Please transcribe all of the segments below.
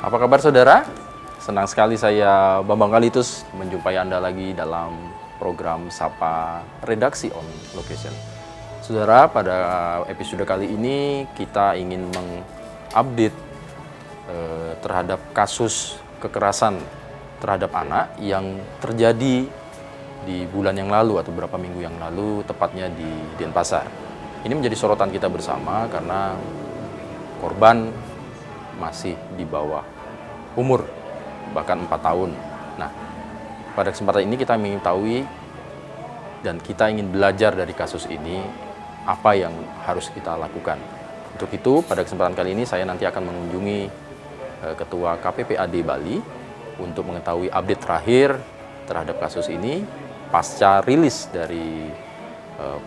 Apa kabar saudara? Senang sekali saya Bambang Kalitus menjumpai Anda lagi dalam program Sapa Redaksi on Location. Saudara, pada episode kali ini kita ingin mengupdate terhadap kasus kekerasan terhadap anak yang terjadi di bulan yang lalu atau beberapa minggu yang lalu, tepatnya di Denpasar. Ini menjadi sorotan kita bersama karena korban masih di bawah umur, bahkan 4 tahun. Nah, pada kesempatan ini kita ingin tahu dan kita ingin belajar dari kasus ini, apa yang harus kita lakukan. Untuk itu, pada kesempatan kali ini saya nanti akan mengunjungi Ketua KPPAD Bali untuk mengetahui update terakhir terhadap kasus ini pasca rilis dari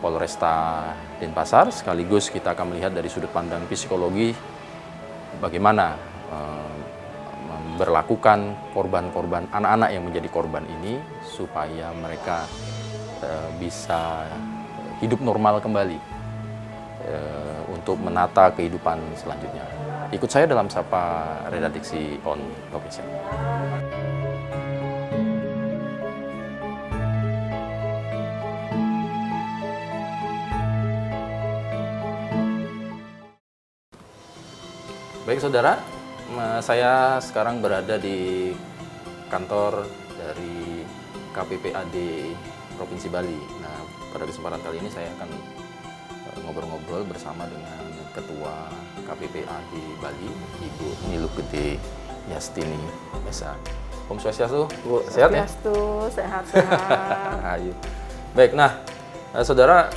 Polresta Denpasar. Sekaligus kita akan melihat dari sudut pandang psikologi bagaimana memperlakukan korban-korban, anak-anak yang menjadi korban ini supaya mereka bisa hidup normal kembali untuk menata kehidupan selanjutnya. Ikut saya dalam Sapa Redaksi on Location. Baik saudara, saya sekarang berada di kantor dari KPPAD Provinsi Bali. Nah, pada kesempatan kali ini saya akan ngobrol-ngobrol bersama dengan Ketua KPPAD Bali, Ibu Niluh Gede Yastini Esa. Om Swastiastu, Bu, sehat ya? Swastiastu, sehat-sehat. Ayo. Baik, nah saudara,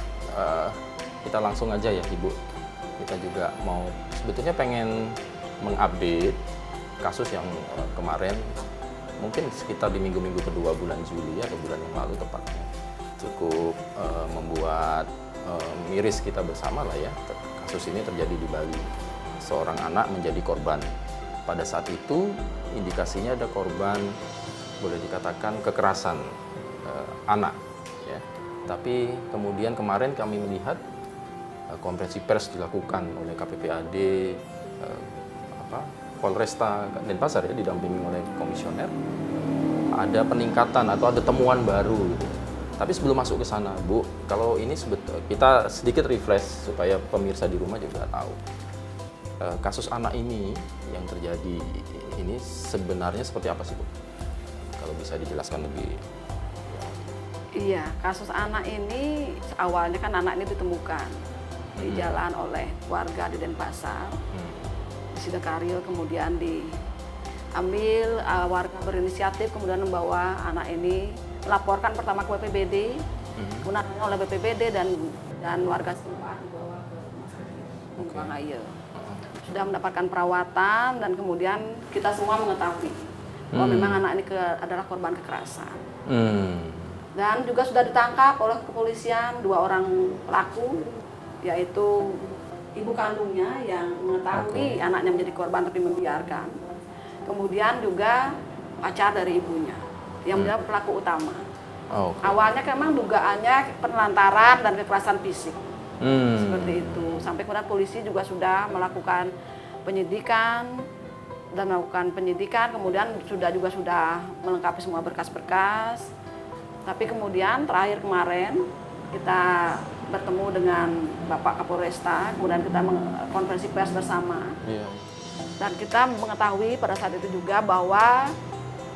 kita langsung aja ya Ibu. Kita juga mau sebetulnya pengen mengupdate kasus yang kemarin, mungkin sekitar di minggu-minggu kedua bulan Juli atau bulan yang lalu tepatnya, cukup membuat miris kita bersama lah ya. Kasus ini terjadi di Bali, seorang anak menjadi korban. Pada saat itu indikasinya ada korban, boleh dikatakan kekerasan anak ya. Tapi kemudian kemarin kami melihat konferensi pers dilakukan oleh KPPAD Polresta Denpasar ya, didampingi oleh komisioner. Ada peningkatan atau ada temuan baru gitu. Tapi sebelum masuk ke sana, Bu, kalau ini kita sedikit refresh supaya pemirsa di rumah juga tahu kasus anak ini yang terjadi ini sebenarnya seperti apa sih, Bu? Kalau bisa dijelaskan lebih. Iya, kasus anak ini awalnya kan anak ini ditemukan di jalan oleh warga di Denpasar, di Sidokaryo, kemudian diambil warga berinisiatif, kemudian membawa anak ini melaporkan pertama ke BPBD, kemudian oleh BPBD dan warga setempat dibawa ke rumah sakit Bangaya. Sudah mendapatkan perawatan dan kemudian kita semua mengetahui bahwa memang anak ini adalah korban kekerasan. Dan juga sudah ditangkap oleh kepolisian 2 orang pelaku, yaitu ibu kandungnya yang mengetahui anaknya menjadi korban tapi membiarkan. Kemudian juga pacar dari ibunya yang menjadi pelaku utama. Awalnya memang dugaannya penelantaran dan kekerasan fisik. Seperti itu. Sampai kemudian polisi juga sudah melakukan penyidikan kemudian sudah melengkapi semua berkas-berkas. Tapi kemudian terakhir kemarin kita bertemu dengan Bapak Kapolresta, kemudian kita konferensi pers bersama. Dan kita mengetahui pada saat itu juga bahwa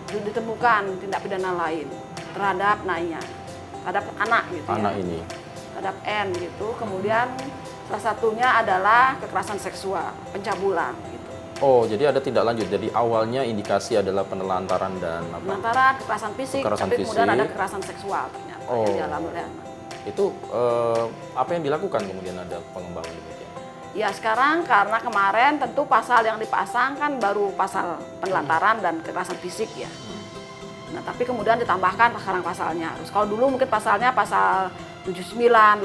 ditemukan tindak pidana lain terhadap Naya, terhadap anak gitu. Anak ini. Terhadap N gitu. Kemudian salah satunya adalah kekerasan seksual, pencabulan gitu. Oh, jadi ada tindak lanjut. Jadi awalnya indikasi adalah penelantaran dan apa? Penelantaran, kekerasan fisik, tapi kemudian ada kekerasan seksual ternyata yang dialami oleh anak. Itu apa yang dilakukan kemudian ada pengembangan demikian? Ya sekarang karena kemarin tentu pasal yang dipasang kan baru pasal penelantaran dan kekerasan fisik ya. Nah tapi kemudian ditambahkan sekarang pasalnya harus. Kalau dulu mungkin pasalnya pasal 79, 80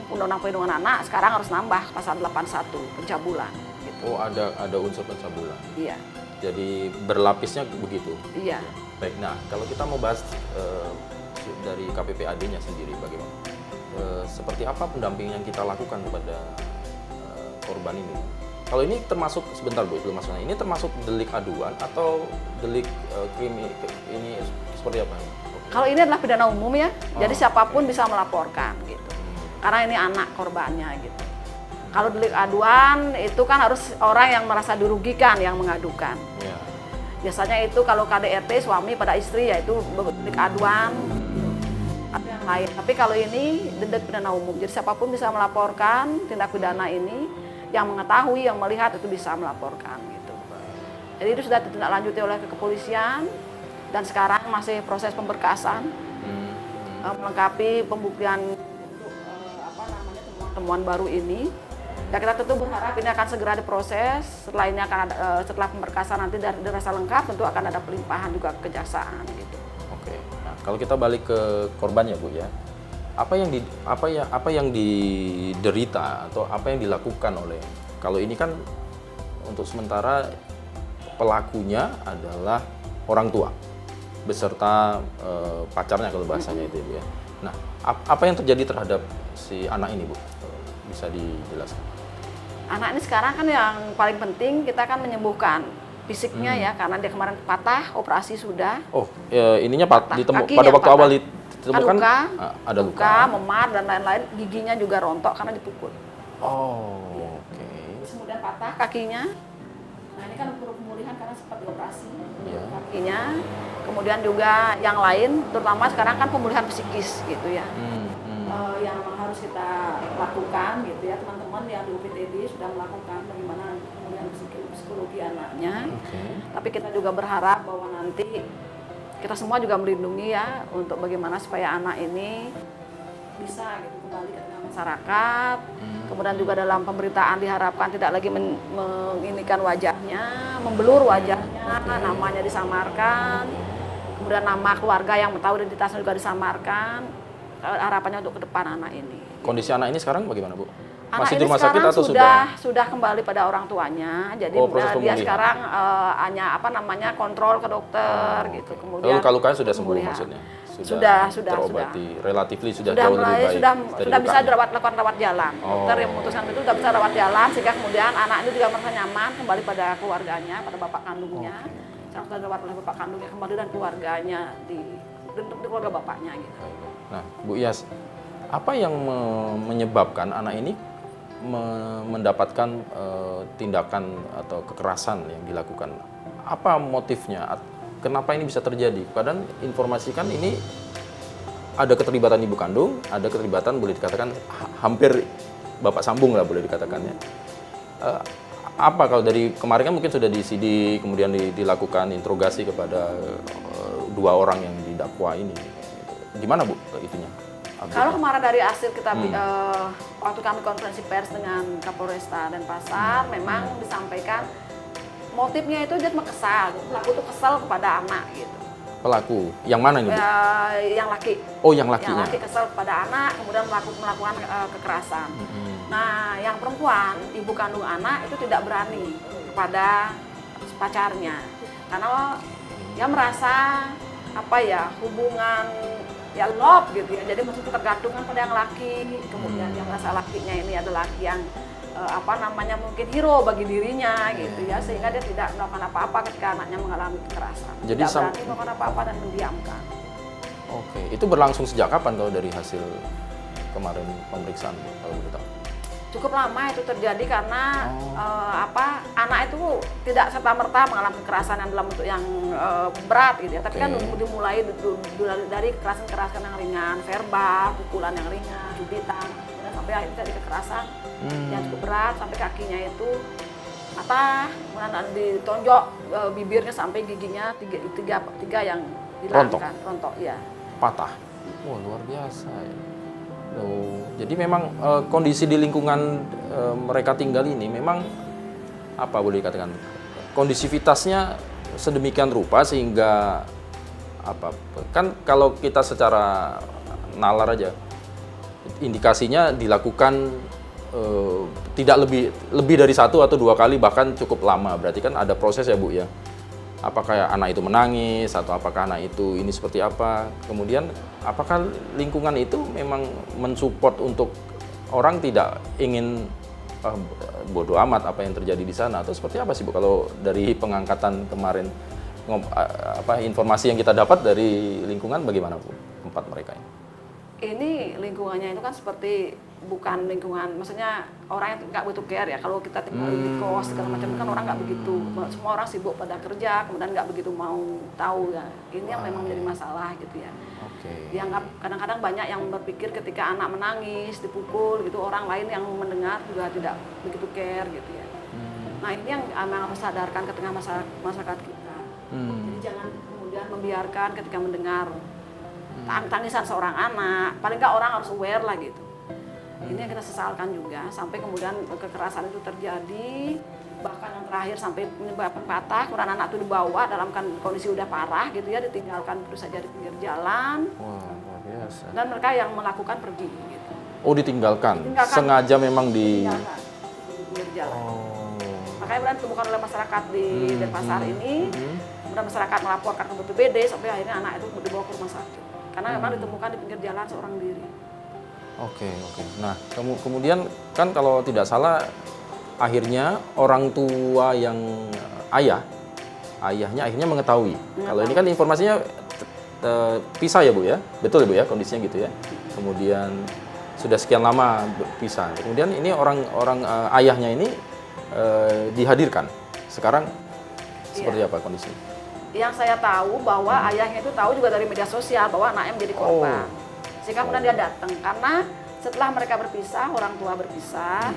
Undang-Undang Perlindungan Anak, sekarang harus nambah pasal 81 pencabulan. Gitu. Oh ada unsur pencabulan. Iya. Jadi berlapisnya begitu. Iya. Baik, nah kalau kita mau bahas dari KPPAD-nya sendiri bagaimana? Seperti apa pendampingan yang kita lakukan kepada korban ini? Kalau ini termasuk, sebentar Bu, belum masuknya. Ini termasuk delik aduan atau delik ini seperti apa? Kalau ini adalah pidana umum ya, jadi siapapun bisa melaporkan gitu. Karena ini anak korbannya gitu. Kalau delik aduan itu kan harus orang yang merasa dirugikan yang mengadukan. Ya. Biasanya itu kalau KDRT suami pada istri ya itu delik aduan atau yang lain. Tapi kalau ini delik pidana umum, jadi siapapun bisa melaporkan tindak pidana ini, yang mengetahui, yang melihat itu bisa melaporkan gitu. Jadi itu sudah ditindaklanjuti oleh kepolisian dan sekarang masih proses pemberkasan, melengkapi pembuktian untuk temuan baru ini. Dan kita tentu berharap ini akan segera diproses. Setelah ini setelah pemberkasan nanti dari dirasa lengkap, tentu akan ada pelimpahan juga ke kejaksaan gitu. Oke. Nah, kalau kita balik ke korbannya Bu ya, apa yang diderita atau apa yang dilakukan oleh, kalau ini kan untuk sementara pelakunya adalah orang tua beserta pacarnya kalau bahasanya itu Bu ya. Nah, apa yang terjadi terhadap si anak ini Bu? Bisa dijelaskan? Anak ini sekarang kan yang paling penting kita kan menyembuhkan fisiknya ya, karena dia kemarin patah, operasi sudah. Oh, ininya pada waktu patah. awal ditemukan luka, ada luka, memar dan lain-lain, giginya juga rontok karena dipukul. Oh, oke. Kemudian patah kakinya. Nah ini kan perlu pemulihan karena sempat dioperasi kakinya. Kemudian juga yang lain, terutama sekarang kan pemulihan psikis gitu ya. Yang harus kita lakukan gitu ya, teman-teman yang di UPTD sudah melakukan bagaimana pemulihan psikologi anaknya. Tapi kita juga berharap bahwa nanti kita semua juga melindungi ya untuk bagaimana supaya anak ini bisa gitu kembali ke tengah masyarakat. Kemudian juga dalam pemberitaan diharapkan tidak lagi menginikan wajahnya, membelur wajahnya, namanya disamarkan. Kemudian nama keluarga yang tahu identitasnya juga disamarkan. Harapannya untuk ke depan anak ini. Kondisi anak ini sekarang bagaimana Bu? Anak Masih ini di rumah sakit atau sudah kembali pada orang tuanya. Jadi dia sekarang hanya kontrol ke dokter gitu. Kemudian lalu lukanya sudah sembuh maksudnya? Sudah terobati, relatifly sudah jauh lebih baik. Sudah bisa lakukan rawat jalan. Dokter yang memutuskan itu sudah bisa rawat jalan sehingga kemudian anak itu juga merasa nyaman kembali pada keluarganya, pada bapak kandungnya. Sudah dirawat oleh bapak kandungnya kembali dan keluarganya di keluarga bapaknya gitu. Nah, Bu Iyas, apa yang menyebabkan anak ini mendapatkan tindakan atau kekerasan yang dilakukan? Apa motifnya? Kenapa ini bisa terjadi? Padahal informasikan ini ada keterlibatan ibu kandung, ada keterlibatan boleh dikatakan hampir bapak sambung lah boleh dikatakannya. Apa kalau dari kemarin kan mungkin sudah disidik, kemudian dilakukan interogasi kepada dua orang yang didakwa ini. Gimana Bu itunya? Kalau kemarin dari hasil kita waktu kami konferensi pers dengan Kapolresta Denpasar, memang disampaikan motifnya itu dia cuma kesal, pelaku itu kesal kepada anak gitu. Pelaku yang mana ini Bu? Yang laki. Oh, yang lakinya. Yang laki kesal kepada anak, kemudian melakukan kekerasan. Nah, yang perempuan, ibu kandung anak itu tidak berani kepada pacarnya, karena dia merasa hubungan love gitu ya, jadi maksudnya ketergantungan pada yang laki, kemudian yang merasa lakinya ini adalah laki yang mungkin hero bagi dirinya gitu ya, sehingga dia tidak melakukan apa-apa ketika anaknya mengalami kekerasan. Jadi tidak berani melakukan apa-apa dan mendiamkan. Oke, itu berlangsung sejak kapan kalau dari hasil kemarin pemeriksaan kalau boleh tahu? Cukup lama itu terjadi karena anak itu tidak serta-merta mengalami kekerasan yang dalam bentuk yang berat gitu ya. Tapi kan dimulai dari kekerasan yang ringan, verbal, pukulan yang ringan, jubitan, kemudian sampai akhirnya dari kekerasan yang cukup berat sampai kakinya itu patah, kemudian ditonjok bibirnya sampai giginya tiga yang hilangkan, rontok ya. Patah. Wah, luar biasa ya. Jadi memang kondisi di lingkungan mereka tinggal ini memang boleh dikatakan kondisivitasnya sedemikian rupa sehingga kan kalau kita secara nalar aja indikasinya dilakukan tidak lebih dari 1 atau 2 kali bahkan cukup lama, berarti kan ada proses ya Bu ya. Apakah anak itu menangis atau apakah anak itu ini seperti apa, kemudian apakah lingkungan itu memang mensupport untuk orang tidak ingin bodoh amat apa yang terjadi di sana, atau seperti apa sih Bu kalau dari pengangkatan kemarin, informasi yang kita dapat dari lingkungan bagaimana Bu tempat mereka ini? Ini lingkungannya itu kan seperti bukan lingkungan, maksudnya orang yang nggak butuh care ya. Kalau kita tinggal di kos segala macam kan orang nggak begitu, semua orang sibuk pada kerja, kemudian nggak begitu mau tahu ya. Ini yang memang menjadi masalah gitu ya. Dianggap kadang-kadang banyak yang berpikir ketika anak menangis, dipukul gitu, orang lain yang mendengar juga tidak begitu care gitu ya. Nah ini yang memang harus sadarkan ke tengah masyarakat kita. Jadi jangan kemudian membiarkan ketika mendengar tangisan seorang anak, paling nggak orang harus aware lah gitu. Ini yang kita sesalkan juga, sampai kemudian kekerasan itu terjadi, bahkan yang terakhir sampai menyebabkan patah, kemudian anak itu dibawa dalam kondisi udah parah gitu ya, ditinggalkan terus saja di pinggir jalan. Wah, luar biasa. Dan mereka yang melakukan pergi gitu. Oh, ditinggalkan. Sengaja memang di pinggir jalan. Makanya kemudian ditemukan oleh masyarakat di Denpasar ini, kemudian masyarakat melaporkan ke BPBD, sampai akhirnya anak itu dibawa ke rumah sakit. Karena memang ditemukan di pinggir jalan seorang diri. Oke. Nah, kemudian kan kalau tidak salah akhirnya orang tua yang ayahnya akhirnya mengetahui. Kalau ini kan informasinya pisah ya Bu ya, betul ya Bu ya kondisinya gitu ya. Kemudian sudah sekian lama pisah. Kemudian ini orang ayahnya ini dihadirkan. Sekarang seperti apa kondisinya? Yang saya tahu bahwa ayahnya itu tahu juga dari media sosial bahwa anaknya menjadi korban. Sehingga kemudian dia datang, karena setelah mereka berpisah, orang tua berpisah,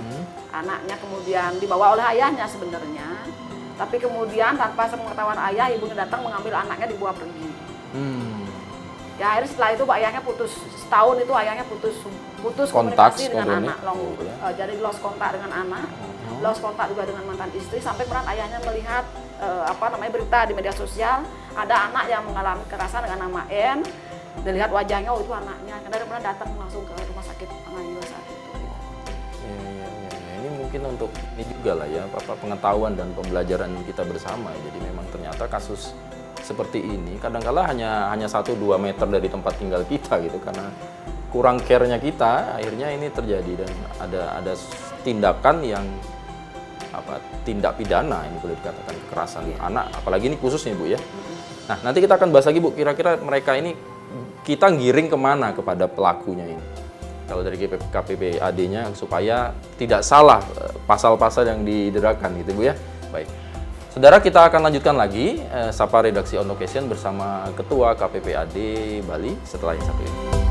anaknya kemudian dibawa oleh ayahnya sebenarnya. Tapi kemudian tanpa sepengetahuan ayah, ibunya datang mengambil anaknya dibawa pergi. Ya akhirnya setelah itu ayahnya putus, setahun itu ayahnya putus komunikasi dengan anak, jadi lost kontak dengan anak, lost kontak juga dengan mantan istri, sampai kemudian ayahnya melihat berita di media sosial ada anak yang mengalami kekerasan dengan nama N. Dilihat wajahnya, oh itu anaknya, karena kemudian datang langsung ke rumah sakit Angayua saat itu. Ini mungkin untuk ini juga lah ya, pengetahuan dan pembelajaran kita bersama. Jadi memang ternyata kasus seperti ini kadang-kala hanya 1-2 meter dari tempat tinggal kita gitu, karena kurang care-nya kita, akhirnya ini terjadi dan ada tindakan yang tindak pidana, ini boleh dikatakan kekerasan anak, apalagi ini khususnya Bu ya. Nah, nanti kita akan bahas lagi Bu, kira-kira mereka ini kita giring kemana kepada pelakunya ini. Kalau dari KPPAD-nya supaya tidak salah pasal-pasal yang diderakan gitu Bu ya. Baik. Saudara, kita akan lanjutkan lagi Sapa Redaksi On Location bersama Ketua KPPAD Bali setelah yang satu ini.